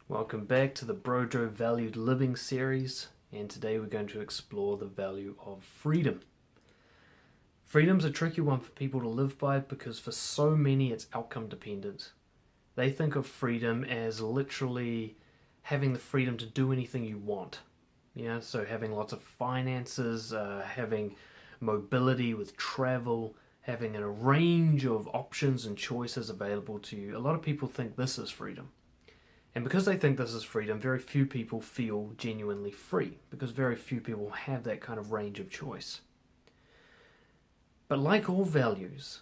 Welcome back to the Brojo Valued Living series, and today we're going to explore the value of freedom. Freedom's a tricky one for people to live by because for so many it's outcome dependent. They think of freedom as literally having the freedom to do anything you want. So having lots of finances, having mobility with travel, having a range of options and choices available to you. A lot of people think this is freedom. And because they think this is freedom, very few people feel genuinely free, because very few people have that kind of range of choice. But like all values,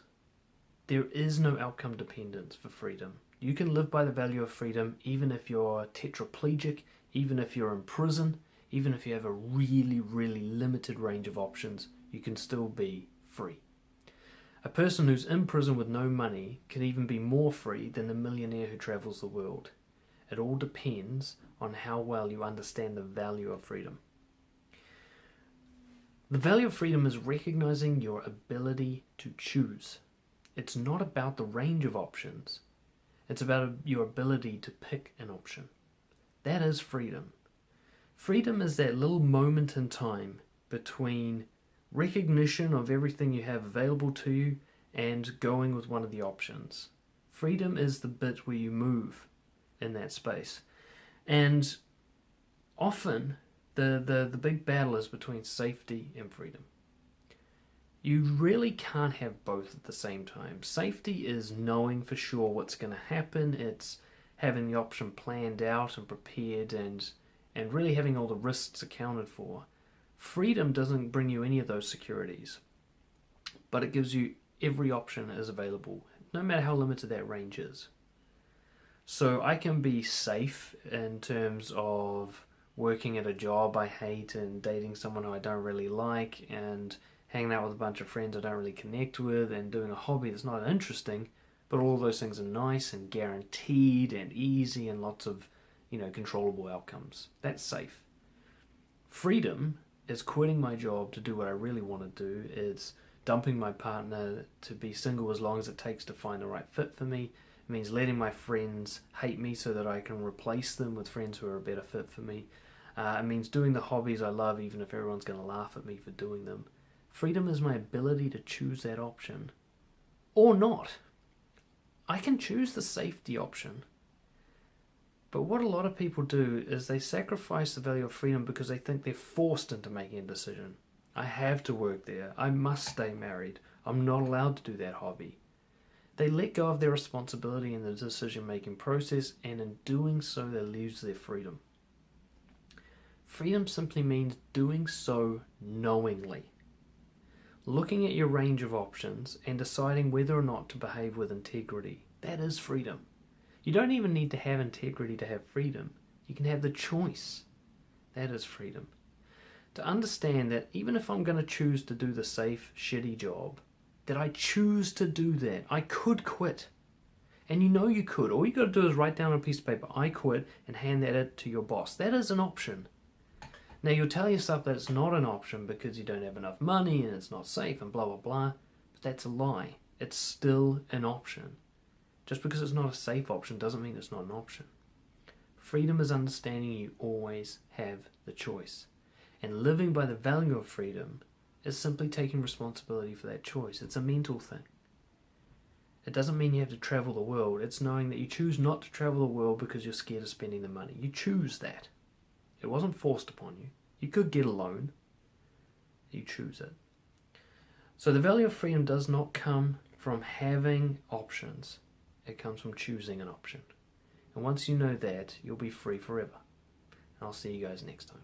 there is no outcome dependence for freedom. You can live by the value of freedom even if you're tetraplegic, even if you're in prison, even if you have a really, really limited range of options, you can still be free. A person who's in prison with no money can even be more free than the millionaire who travels the world. It all depends on how well you understand the value of freedom. The value of freedom is recognizing your ability to choose. It's not about the range of options. It's about your ability to pick an option. That is freedom. Freedom is that little moment in time between recognition of everything you have available to you and going with one of the options. Freedom is the bit where you move in that space. And often the big battle is between safety and freedom. You really can't have both at the same time. Safety is knowing for sure what's going to happen. It's having the option planned out and prepared and really having all the risks accounted for. Freedom doesn't bring you any of those securities, but it gives you every option is available, no matter how limited that range is. So I can be safe in terms of working at a job I hate and dating someone who I don't really like and hanging out with a bunch of friends I don't really connect with and doing a hobby that's not interesting, but all of those things are nice and guaranteed and easy and lots of, controllable outcomes. That's safe. Freedom is quitting my job to do what I really want to do. It's dumping my partner to be single as long as it takes to find the right fit for me. It means letting my friends hate me so that I can replace them with friends who are a better fit for me. It means doing the hobbies I love even if everyone's going to laugh at me for doing them. Freedom is my ability to choose that option. Or not. I can choose the safety option. But what a lot of people do is they sacrifice the value of freedom because they think they're forced into making a decision. I have to work there. I must stay married. I'm not allowed to do that hobby. They let go of their responsibility in the decision-making process, and in doing so, they lose their freedom. Freedom simply means doing so knowingly. Looking at your range of options and deciding whether or not to behave with integrity. That is freedom. You don't even need to have integrity to have freedom. You can have the choice. That is freedom. To understand that even if I'm going to choose to do the safe, shitty job, that I choose to do that. I could quit. And you could. All you got to do is write down on a piece of paper, I quit, and hand that to your boss. That is an option. Now you'll tell yourself that it's not an option because you don't have enough money and it's not safe and blah, blah, blah. But that's a lie. It's still an option. Just because it's not a safe option doesn't mean it's not an option. Freedom is understanding you always have the choice. And living by the value of freedom is simply taking responsibility for that choice. It's a mental thing. It doesn't mean you have to travel the world. It's knowing that you choose not to travel the world because you're scared of spending the money. You choose that. It wasn't forced upon you. You could get a loan. You choose it. So the value of freedom does not come from having options. It comes from choosing an option. And once you know that, you'll be free forever. And I'll see you guys next time.